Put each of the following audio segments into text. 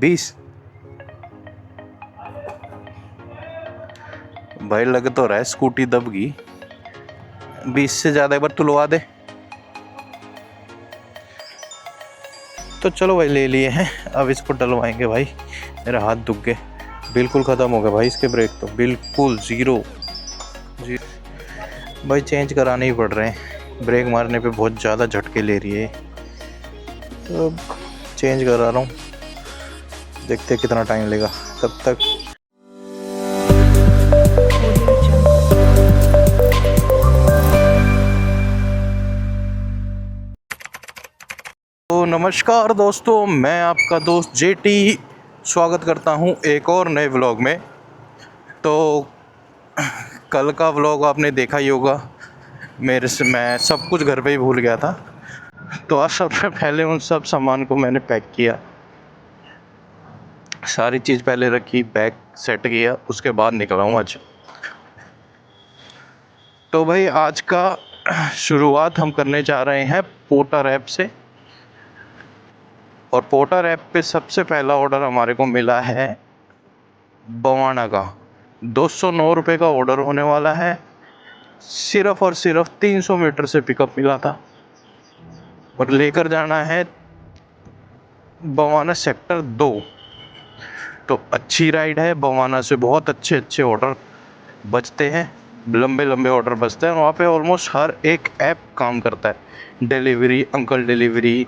20। भाई लग तो रहा है स्कूटी दब गई। 20 से ज़्यादा एक बार तुलवा दे। तो चलो भाई ले लिए हैं, अब इसको डलवाएंगे भाई। मेरा हाथ दुख गए, बिल्कुल ख़त्म हो गया भाई इसके ब्रेक, तो बिल्कुल ज़ीरो भाई। चेंज कराने ही पड़ रहे हैं, ब्रेक मारने पे बहुत ज़्यादा झटके ले रही है। तो चेंज करा रहा हूँ, देखते कितना टाइम लेगा तब तक। तो नमस्कार दोस्तों, मैं आपका दोस्त जेटी स्वागत करता हूं एक और नए व्लॉग में। तो कल का व्लॉग आपने देखा ही होगा, मैं सब कुछ घर पे ही भूल गया था। तो आज सबसे पहले उन सब सामान को मैंने पैक किया, सारी चीज़ पहले रखी, बैग सेट किया, उसके बाद निकला हूँ आज। तो भाई आज का शुरुआत हम करने जा रहे हैं पोर्टर ऐप से। और पोर्टर ऐप पे सबसे पहला ऑर्डर हमारे को मिला है बवाना का। 209 रुपये का ऑर्डर होने वाला है। सिर्फ और सिर्फ 300 मीटर से पिकअप मिला था और लेकर जाना है बवाना सेक्टर 2। तो अच्छी राइड है, बवाना से बहुत अच्छे अच्छे ऑर्डर बचते हैं, लंबे लंबे ऑर्डर बचते हैं। वहाँ पे ऑलमोस्ट हर एक ऐप काम करता है, डिलीवरी, अंकल डिलीवरी,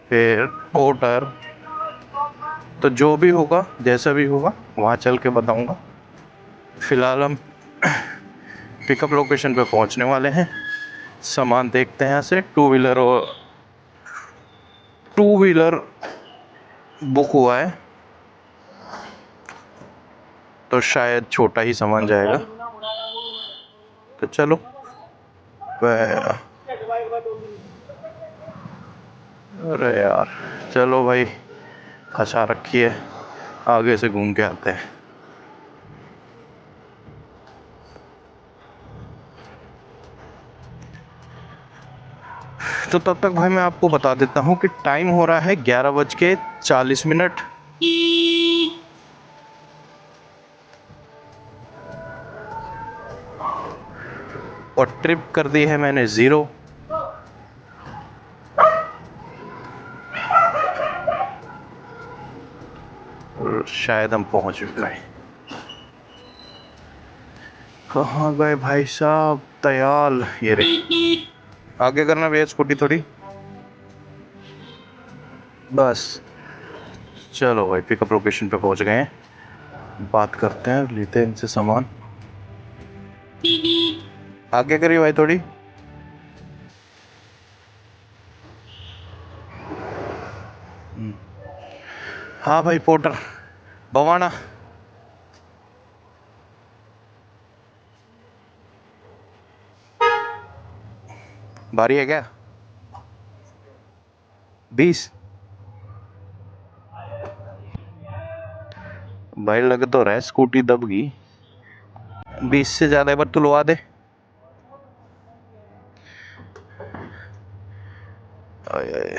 फिर पोर्टर। तो जो भी होगा, जैसा भी होगा, वहाँ चल के बताऊँगा। फ़िलहाल हम पिकअप लोकेशन पे पहुँचने वाले हैं। सामान देखते हैं यहाँ से। टू व्हीलर बुक हुआ है, तो शायद छोटा ही सामान जाएगा। तो चलो अरे यार, चलो भाई, फंसा रखी है, आगे से घूम के आते हैं। तो तब तक भाई मैं आपको बता देता हूँ कि टाइम हो रहा है 11:40। और ट्रिप कर दी है मैंने 0। और शायद हम पहुँच भी गए। कहाँ गए भाई साहब दयाल? ये रे, आगे करना भैया स्कूटी थोड़ी, बस। चलो भाई पिकअप लोकेशन पे पहुंच गए हैं, बात करते हैं, लेते हैं इनसे सामान। आगे करिए भाई थोड़ी। हाँ भाई पोर्टर बवाना, बारी है क्या? 20 भाई लग तो रहा है स्कूटी दब गई। 20 से ज़्यादा एक बार तुलवा दे। आय आय।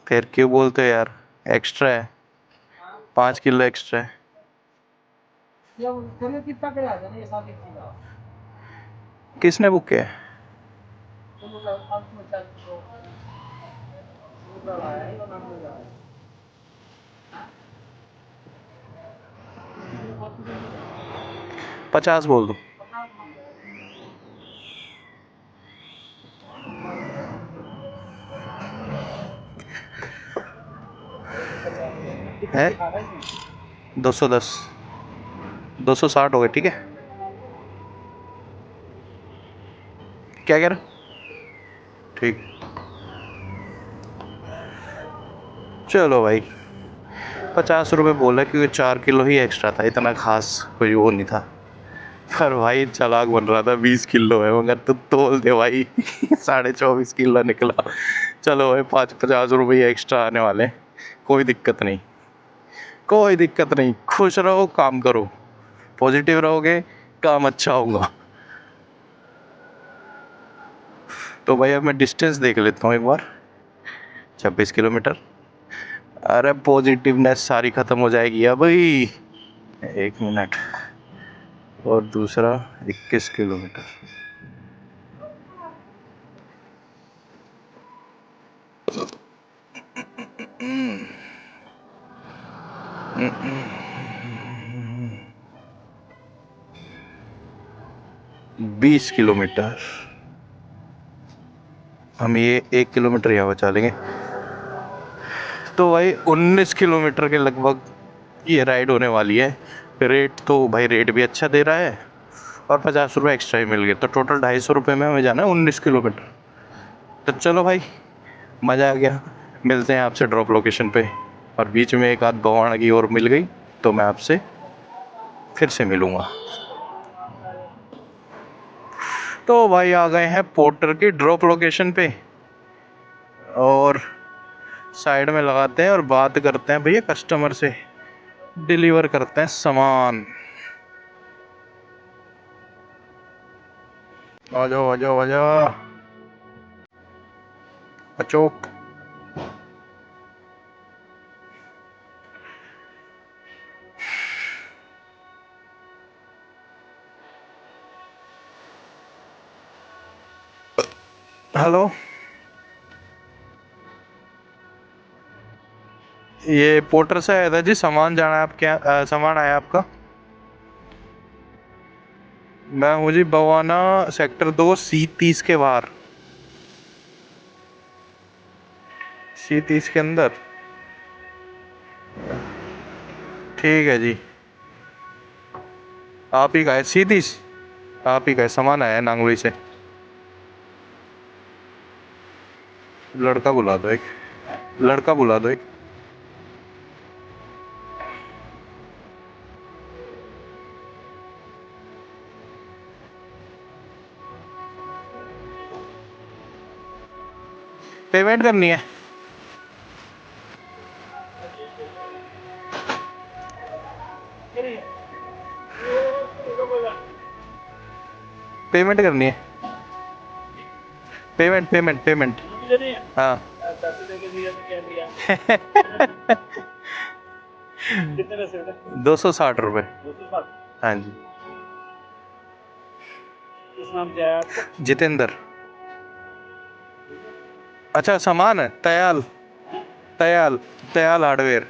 फिर क्यों बोलते हो यार, एक्स्ट्रा है, 5 किलो एक्स्ट्रा है। किसने बुक किया? 50 बोल दो। है 210, 260 हो गए, ठीक है। क्या कह रहा? ठीक, चलो भाई 50 रुपये बोला, क्योंकि 4 किलो ही एक्स्ट्रा था, इतना खास कोई वो नहीं था। पर भाई चालाक बन रहा था, 20 किलो है मगर तो तोल दे भाई। 24.5 किलो निकला। चलो भाई 50 रुपये एक्स्ट्रा आने वाले, कोई दिक्कत नहीं, कोई दिक्कत नहीं। खुश रहो, काम करो, पॉजिटिव रहोगे, काम अच्छा होगा। तो भाई अब मैं डिस्टेंस देख लेता हूँ एक बार। 26 किलोमीटर। अरे पॉजिटिवनेस सारी ख़त्म हो जाएगी अब भाई। 1 मिनट। और दूसरा 21 किलोमीटर। बीस किलोमीटर। हम ये 1 किलोमीटर यहाँ बचा लेंगे। तो भाई 19 किलोमीटर के लगभग ये राइड होने वाली है। रेट तो भाई रेट भी अच्छा दे रहा है और 50 रुपये एक्स्ट्रा ही मिल गए, तो टोटल 250 रुपये में हमें जाना है 19 किलोमीटर। तो चलो भाई, मज़ा आ गया। मिलते हैं आपसे ड्रॉप लोकेशन पे। और बीच में एक आध बवाना की और मिल गई तो मैं आपसे फिर से मिलूँगा। तो भाई आ गए हैं पोर्टर की ड्रॉप लोकेशन पे और साइड में लगाते हैं और बात करते हैं भैया कस्टमर से। डिलीवर करते हैं सामान। आ जाओ आ जाओ आ जाओ। अचोक। हेलो, ये पोर्टर से आया था जी, सामान जाना है आपके सामान आया आपका। मैं हूँ जी बवाना सेक्टर 2 C30 के बाहर। C30 के अंदर। ठीक है जी। आप ही का है C30? आप ही का है, सामान आया है नांगलोई से। लड़का बुला दो एक। लड़का बुला दो एक। पेमेंट करनी है। पेमेंट करनी है। Payment payment payment. हाँ। कितने पैसे बेटा? 260 रुपये। 260। हाँ जी। किस नाम से आया आपको? जितेंद्र। अच्छा सामान है तयाल। तयाल। तयाल हार्डवेयर।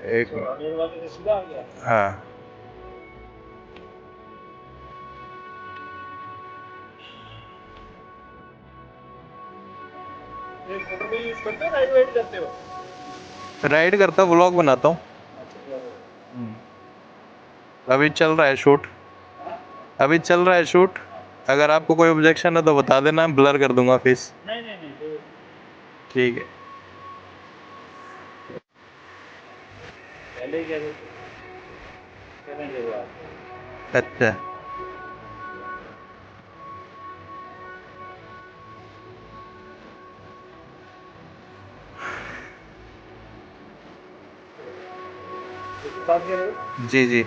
एक मिनट। मेरे वाले से सीधा आ गया। हाँ। ये फोटो भी यूज करते हो, राइड वाइड करते हो? राइड करता, व्लॉग बनाता हूँ। अभी चल रहा है शूट। अभी चल रहा है शूट। अगर आपको कोई ऑब्जेक्शन है तो बता देना, ब्लर कर दूंगा फेस। नहीं नहीं नहीं, तो ठीक है। पहले ही कह देते। पेमेंट दे दो आप। अच्छा। किसके साथ कह रहे हो? जी जी।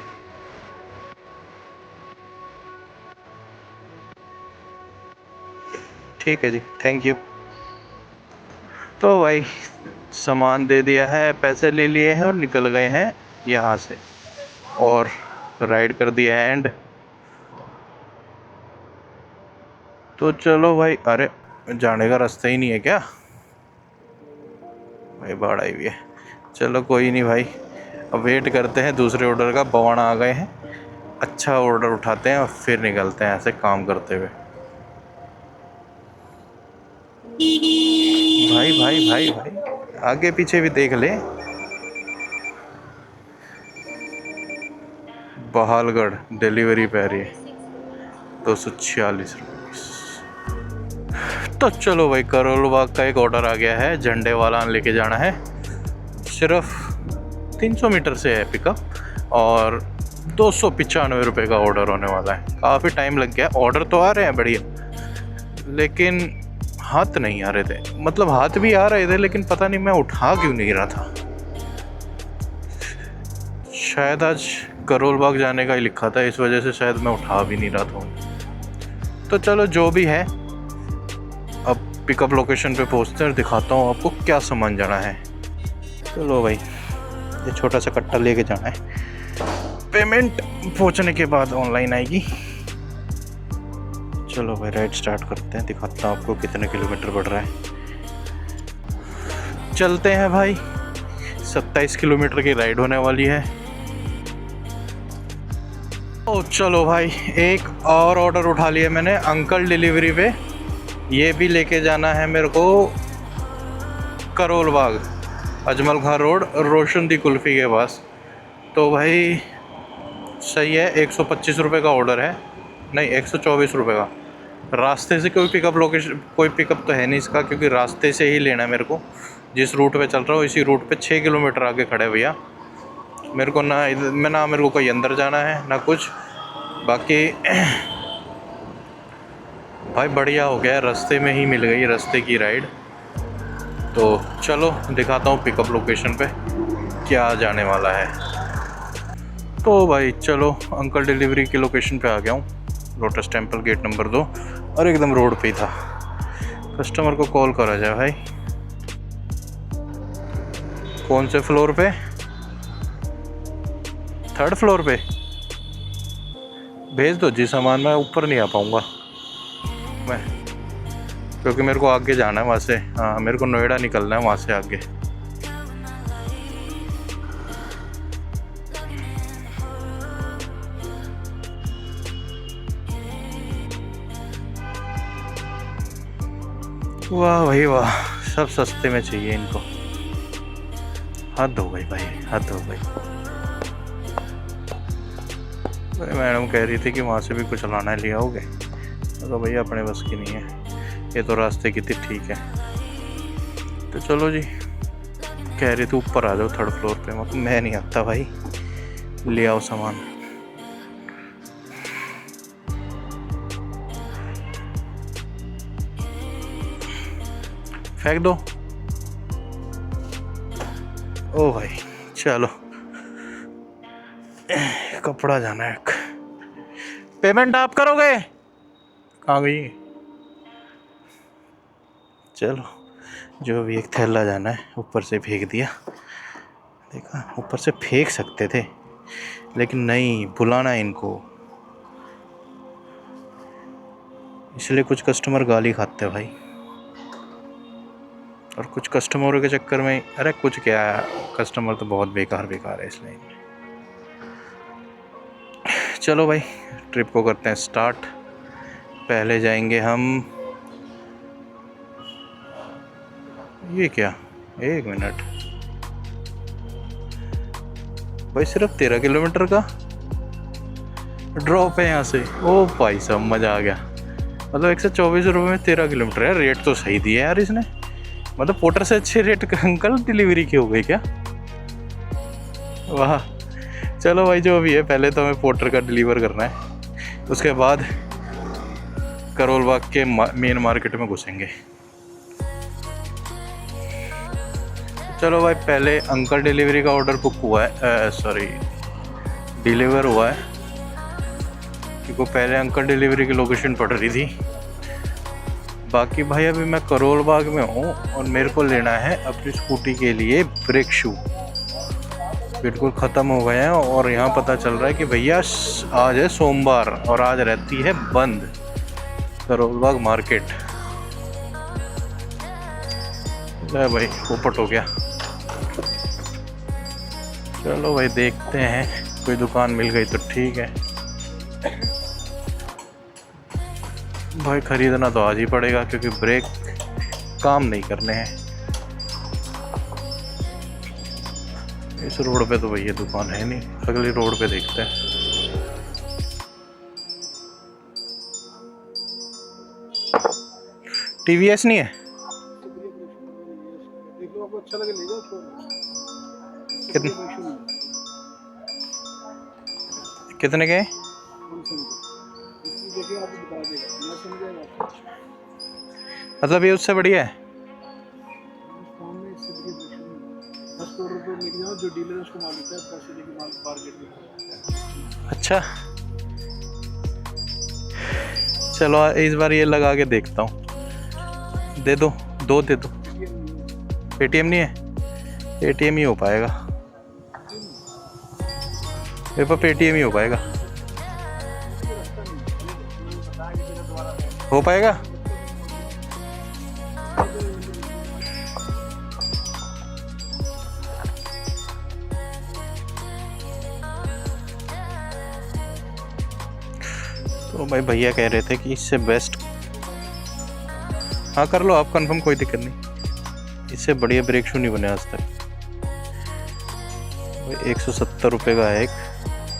ठीक है जी, थैंक यू। तो भाई सामान दे दिया है, पैसे ले लिए हैं और निकल गए हैं यहाँ से। और राइड कर दिया है एंड। तो चलो भाई, अरे जाने का रास्ता ही नहीं है क्या? भाई बाढ़ आई हुई है। चलो कोई नहीं भाई, अब वेट करते हैं दूसरे ऑर्डर का। बवाना आ गए हैं, अच्छा ऑर्डर उठाते हैं और फिर निकलते हैं ऐसे काम करते हुए। भाई भाई भाई भाई, आगे पीछे भी देख ले। बहालगढ़ डिलीवरी पे आ रही है 246 रुपये। तो चलो भाई, करोल बाग का एक ऑर्डर आ गया है, झंडे वाला लेके जाना है। सिर्फ 300 मीटर से है पिकअप और 295 रुपये का ऑर्डर होने वाला है। काफ़ी टाइम लग गया। ऑर्डर तो आ रहे हैं बढ़िया, लेकिन हाथ नहीं आ रहे थे। मतलब हाथ भी आ रहे थे लेकिन पता नहीं मैं उठा क्यों नहीं रहा था। शायद आज करोल बाग जाने का ही लिखा था, इस वजह से शायद मैं उठा भी नहीं रहा था। तो चलो जो भी है, पिकअप लोकेशन पे पहुंचते हैं और दिखाता हूँ आपको क्या सामान जाना है। चलो भाई, ये छोटा सा कट्टा लेके जाना है, पेमेंट पहुंचने के बाद ऑनलाइन आएगी। चलो भाई राइड स्टार्ट करते हैं, दिखाता हूँ आपको कितने किलोमीटर बढ़ रहा है। चलते हैं भाई, 27 किलोमीटर की राइड होने वाली है। ओ चलो भाई, एक और ऑर्डर उठा लिया मैंने अंकल डिलीवरी पे। ये भी लेके जाना है मेरे को करोल बाग, अजमल खान रोड, रोशन दी कुल्फ़ी के पास। तो भाई सही है, 125 रुपये का ऑर्डर है, नहीं 124 रुपये का। रास्ते से कोई पिकअप तो है नहीं इसका, क्योंकि रास्ते से ही लेना है मेरे को। जिस रूट पे चल रहा हूँ इसी रूट पे 6 किलोमीटर आगे खड़े भैया। मेरे को ना मेरे को कहीं अंदर जाना है ना कुछ। बाकी भाई बढ़िया हो गया, रास्ते में ही मिल गई रास्ते की राइड। तो चलो दिखाता हूँ पिकअप लोकेशन पे क्या जाने वाला है। तो भाई चलो, अंकल डिलीवरी की लोकेशन पे आ गया हूँ, लोटस टेम्पल गेट नंबर 2, और एकदम रोड पे ही था। कस्टमर को कॉल करा जाए भाई। कौन से फ्लोर पे? 3rd फ्लोर पे भेज दो जी सामान, मैं ऊपर नहीं आ पाऊँगा मैं, क्योंकि मेरे को आगे जाना है वहाँ से। हाँ, मेरे को नोएडा निकलना है वहाँ से आगे। वाह भाई वाह, सब सस्ते में चाहिए इनको। हद हो गई भाई, हद हो गई। मैडम कह रही थी कि वहाँ से भी कुछ लाना है, ले आओगे? तो भैया अपने बस की नहीं है, ये तो रास्ते की थी, ठीक है। तो चलो जी, कह रही थी ऊपर आ जाओ 3rd फ्लोर पे। मतलब मैं नहीं आता भाई, ले आओ सामान। फेंक दो। ओ भाई चलो, कपड़ा जाना है। पेमेंट आप करोगे? कहाँ गई? चलो, जो भी, एक थैला जाना है, ऊपर से फेंक दिया। देखा, ऊपर से फेंक सकते थे लेकिन नहीं, बुलाना है इनको, इसलिए कुछ कस्टमर गाली खाते हैं भाई। और कुछ कस्टमरों के चक्कर में, अरे कुछ क्या है, कस्टमर तो बहुत बेकार है इसलिए। चलो भाई, ट्रिप को करते हैं स्टार्ट। पहले जाएंगे हम, ये क्या, 1 मिनट भाई, सिर्फ 13 किलोमीटर का ड्रॉप है यहाँ से। ओ भाई साहब, मज़ा आ गया। मतलब 124 रुपये में 13 किलोमीटर है। रेट तो सही दिया यार इसने, मतलब पोर्टर से अच्छे रेट का अंकल डिलीवरी की हो गई क्या? वाह। चलो भाई, जो भी है, पहले तो हमें पोर्टर का डिलीवर करना है, उसके बाद करोल बाग के मेन मार्केट में घुसेंगे। चलो भाई, पहले अंकल डिलीवरी का ऑर्डर बुक हुआ है, सॉरी डिलीवर हुआ है, क्योंकि पहले अंकल डिलीवरी की लोकेशन पड़ रही थी। बाकी भाई अभी मैं करोल बाग में हूँ और मेरे को लेना है अपनी स्कूटी के लिए ब्रेक शू। बिल्कुल ख़त्म हो गए हैं और यहाँ पता चल रहा है कि भैया आज है सोमवार और आज रहती है बंद करोल बाग मार्केट। ले भाई, पोपट हो गया। चलो भाई, देखते हैं, कोई दुकान मिल गई तो ठीक है भाई। ख़रीदना तो आज ही पड़ेगा क्योंकि ब्रेक काम नहीं करने हैं। इस रोड पे तो भैया दुकान है नहीं, अगली रोड पे देखते हैं। टीवीएस नहीं है? अच्छा लगे ले जाओ। कितने के? मतलब ये उससे बढ़िया है? जो डीलर उसको माल देता है, पैसे देके माल मार्केट में। अच्छा, चलो इस बार ये लगा के देखता हूँ। दे दो, 2 दे दो। पेटीएम नहीं है? पेटीएम ही हो पाएगा, मेरे पास पेटीएम ही हो पाएगा। हो पाएगा? तो भाई भैया कह रहे थे कि इससे बेस्ट, हाँ कर लो आप कंफर्म, कोई दिक्कत नहीं। इससे बढ़िया ब्रेक शू नहीं बने आज तक। 170 रुपये का है एक,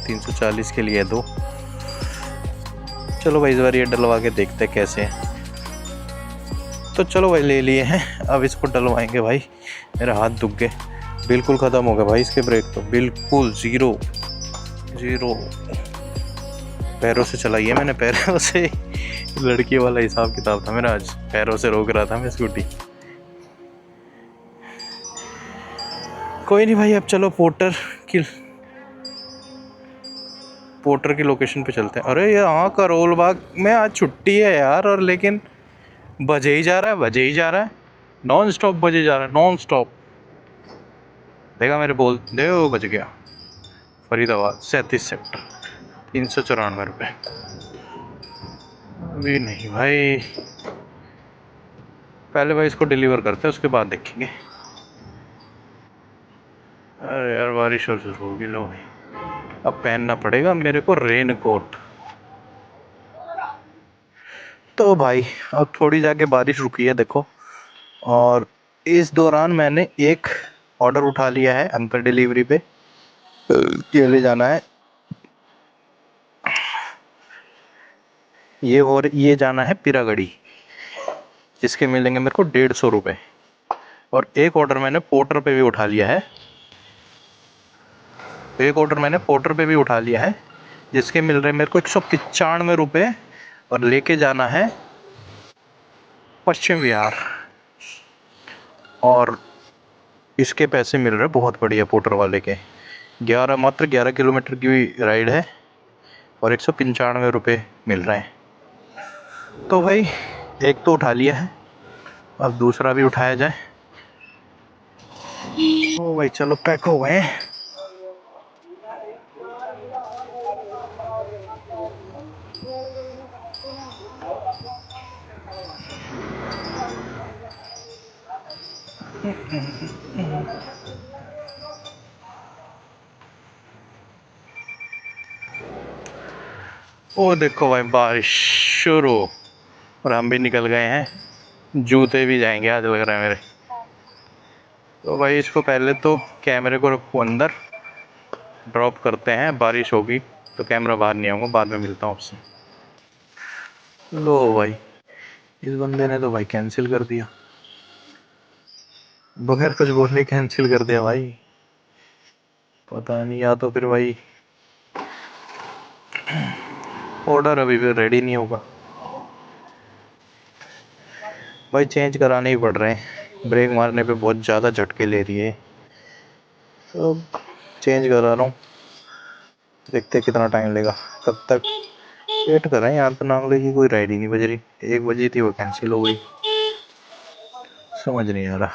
340 के लिए 2। चलो भाई इस बार ये डलवा के देखते कैसे हैं। तो चलो भाई ले लिए हैं, अब इसको डलवाएंगे भाई। मेरा हाथ दुख गए, बिल्कुल ख़त्म हो गया भाई इसके ब्रेक, तो बिल्कुल ज़ीरो। पैरों से चलाई है मैंने, पैरों से। लड़की वाला हिसाब किताब था मेरा आज, पैरों से रोक रहा था मैं स्कूटी। कोई नहीं भाई, अब चलो पोर्टर की लोकेशन पे चलते हैं। अरे यहाँ करोल बाग में आज छुट्टी है यार, और लेकिन बजे ही जा रहा है, नॉन स्टॉप बजे जा रहा है, नॉन स्टॉप। देखा मेरे बोल दे, वो बज गया। फरीदाबाद 37 सेक्टर, 394 रुपये। अभी नहीं भाई, पहले भाई इसको डिलीवर करते हैं, उसके बाद देखेंगे। अरे यार बारिश और शुरू होगी, लो भाई अब पहनना पड़ेगा मेरे को रेन कोट। तो भाई अब थोड़ी जाके बारिश रुकी है देखो, और इस दौरान मैंने एक ऑर्डर उठा लिया है अंकल डिलीवरी पे, ले जाना है ये, और ये जाना है पिरागढ़ी, जिसके मिलेंगे मेरे को 150 रुपये। और एक ऑर्डर मैंने पोर्टर पे भी उठा लिया है, जिसके मिल रहे मेरे को 195 रुपये, और लेके जाना है पश्चिम विहार। और इसके पैसे मिल रहे बहुत बढ़िया पोर्टर वाले के, मात्र 11 किलोमीटर की राइड है और 195 रुपये मिल रहे हैं। तो भाई एक तो उठा लिया है, अब दूसरा भी उठाया जाए। ओ भाई चलो पैक हो गए हैं। ओ देखो भाई बारिश शुरू, और हम भी निकल गए हैं, जूते भी जाएंगे आज लग रहा है मेरे। तो भाई इसको पहले तो कैमरे को रखो अंदर, ड्रॉप करते हैं, बारिश होगी तो कैमरा बाहर नहीं आऊँगा, बाद में मिलता हूँ आपसे। लो भाई इस बंदे ने तो भाई कैंसिल कर दिया, बगैर कुछ बोलने कैंसिल कर दिया भाई। पता नहीं, या तो फिर भाई ऑर्डर अभी भी रेडी नहीं होगा। भाई चेंज कराने ही पड़ रहे हैं, ब्रेक मारने पे बहुत ज़्यादा झटके ले रही है, तो चेंज करा रहा हूँ, देखते कितना टाइम लेगा। कब तक वेट कर रहे हैं यार, तो नांगले की कोई राइड ही नहीं बज रही, 1 बजी थी वो कैंसिल हो गई, समझ नहीं आ रहा।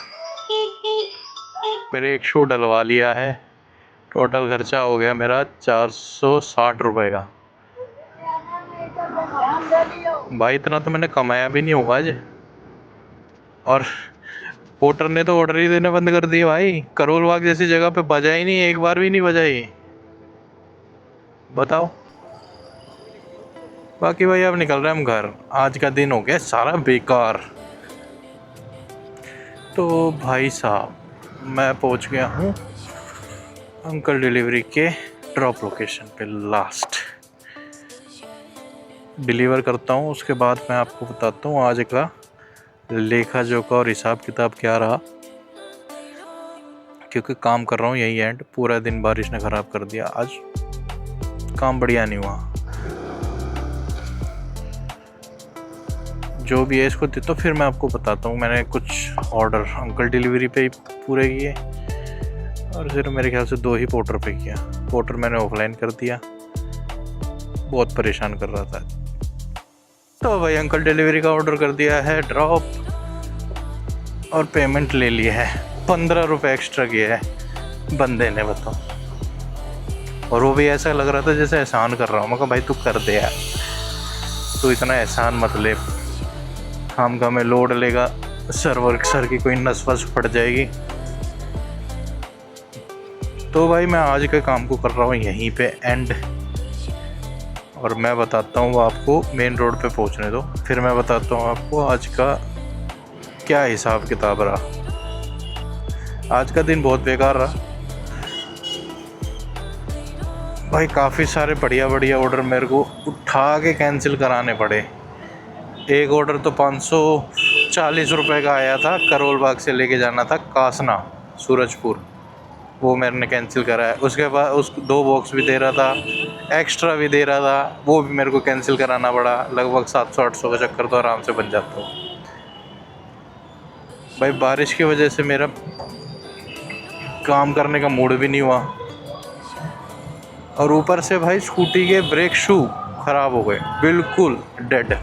मेरे एक शो डलवा लिया है, टोटल खर्चा हो गया मेरा 460 रुपये का। भाई इतना तो मैंने कमाया भी नहीं होगा आज। और पोर्टर ने तो ऑर्डर ही देना बंद कर दिए भाई, करोल बाग जैसी जगह पे बजा ही नहीं, एक बार भी नहीं बजा ही, बताओ। बाकी भाई अब निकल रहे हैं हम घर, आज का दिन हो गया सारा बेकार। तो भाई साहब मैं पहुंच गया हूँ अंकल डिलीवरी के ड्रॉप लोकेशन पे, लास्ट डिलीवर करता हूँ, उसके बाद मैं आपको बताता हूँ आज का लेखा जोखा और हिसाब किताब क्या रहा, क्योंकि काम कर रहा हूँ यही एंड, पूरा दिन बारिश ने ख़राब कर दिया, आज काम बढ़िया नहीं हुआ। जो भी है इसको तो फिर मैं आपको बताता हूँ। मैंने कुछ ऑर्डर अंकल डिलीवरी पे ही पूरे किए, और फिर मेरे ख्याल से 2 ही पोर्टर पे किया। पोर्टर मैंने ऑफलाइन कर दिया, बहुत परेशान कर रहा था। तो भाई अंकल डिलीवरी का ऑर्डर कर दिया है ड्रॉप, और पेमेंट ले ली है, 15 रुपये एक्स्ट्रा किए है बंदे ने, बताओ। और वो भी ऐसा लग रहा था जैसे एहसान कर रहा हूँ। मैं कहा भाई तू कर दे यार, तू इतना एहसान मत ले, काम का में लोड लेगा, सर की कोई नस वस फट जाएगी। तो भाई मैं आज के काम को कर रहा हूँ यहीं पे एंड, और मैं बताता हूँ आपको, मेन रोड पे पहुँचने दो, फिर मैं बताता हूँ आपको आज का क्या हिसाब किताब रहा। आज का दिन बहुत बेकार रहा भाई, काफ़ी सारे बढ़िया बढ़िया ऑर्डर मेरे को उठा के कैंसिल कराने पड़े। एक ऑर्डर तो 540 रुपये का आया था, करोल बाग से लेके जाना था कासना सूरजपुर, वो मैंने कैंसिल करा है। उसके बाद उस 2 बॉक्स भी दे रहा था, एक्स्ट्रा भी दे रहा था, वो भी मेरे को कैंसिल कराना पड़ा। लगभग 700-800 का चक्कर तो आराम से बन जाता हो भाई। बारिश की वजह से मेरा काम करने का मूड भी नहीं हुआ, और ऊपर से भाई स्कूटी के ब्रेक शू ख़राब हो गए, बिल्कुल डेड।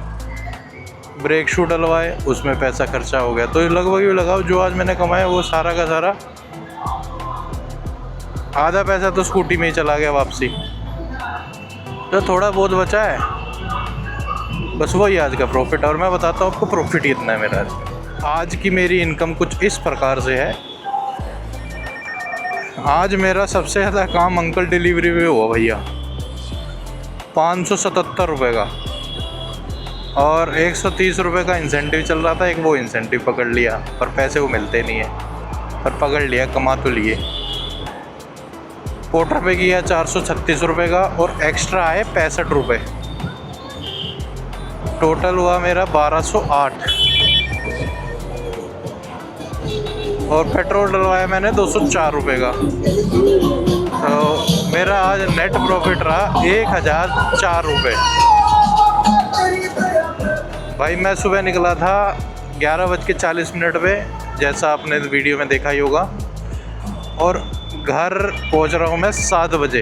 ब्रेक शू डलवाए, उसमें पैसा खर्चा हो गया। तो लगभग ये लगाओ जो आज मैंने कमाया वो सारा का सारा, आधा पैसा तो स्कूटी में ही चला गया वापसी। तो थोड़ा बहुत बचा है, बस वही आज का प्रॉफिट। और मैं बताता हूँ आपको प्रॉफिट ही इतना है मेरा। आज की मेरी इनकम कुछ इस प्रकार से है। आज मेरा सबसे ज़्यादा काम अंकल डिलीवरी में हुआ भैया, 577 रुपये का, और 130 रुपये का इंसेंटिव चल रहा था। एक वो इंसेंटिव पकड़ लिया, पर पैसे वो मिलते नहीं है, पर पकड़ लिया, कमा तो लिए। पोर्टर पे किया 436 रुपये का, और एक्स्ट्रा आए 65 रुपये। टोटल हुआ मेरा 1208, और पेट्रोल डलवाया मैंने 204 रुपये का। तो मेरा आज नेट प्रॉफिट रहा 1004 रुपये। भाई मैं सुबह निकला था 11:40 पे, जैसा आपने वीडियो में देखा ही होगा, और घर पहुंच रहा हूँ मैं 7 बजे।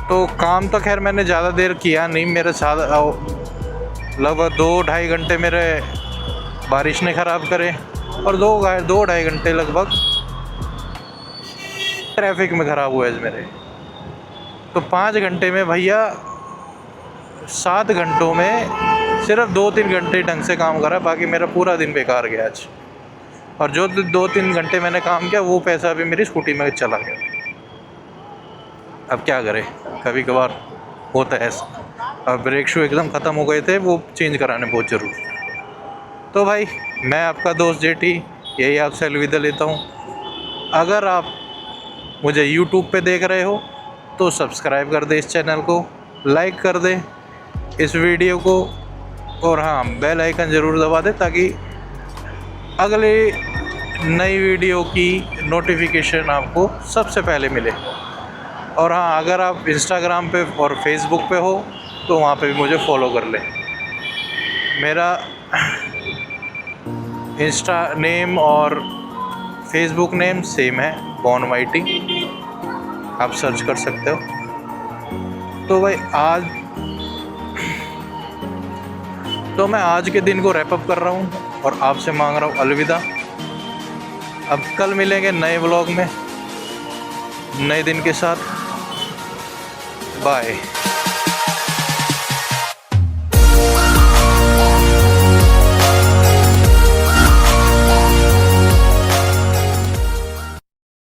तो काम तो खैर मैंने ज़्यादा देर किया नहीं, मेरे साथ लगभग 2-2.5 घंटे मेरे बारिश ने ख़राब करे, और 2-2.5 घंटे लगभग ट्रैफिक में ख़राब हुए मेरे। तो 5 घंटे में भैया, 7 घंटों में सिर्फ 2-3 घंटे ढंग से काम करा, बाकी मेरा पूरा दिन बेकार गया आज। और जो 2-3 घंटे मैंने काम किया वो पैसा भी मेरी स्कूटी में चला गया। अब क्या करें, कभी कभार होता है ऐसा। और ब्रेक शू एकदम ख़त्म हो गए थे, वो चेंज कराने बहुत ज़रूरी। तो भाई मैं आपका दोस्त जेटी यही आपसे अलविदा लेता हूँ। अगर आप मुझे यूट्यूब पे देख रहे हो तो सब्सक्राइब कर दे इस चैनल को, लाइक कर दे इस वीडियो को, और हाँ बेल आइकन ज़रूर दबा दे ताकि अगले नई वीडियो की नोटिफिकेशन आपको सबसे पहले मिले। और हाँ, अगर आप इंस्टाग्राम पे और फेसबुक पे हो तो वहाँ पे भी मुझे फॉलो कर ले। मेरा इंस्टा नेम और फेसबुक नेम सेम है, बॉन वाइटी, आप सर्च कर सकते हो। तो भाई मैं आज के दिन को रैप अप कर रहा हूँ और आपसे मांग रहा हूँ अलविदा। अब कल मिलेंगे नए व्लॉग में, नए दिन के साथ। बाय।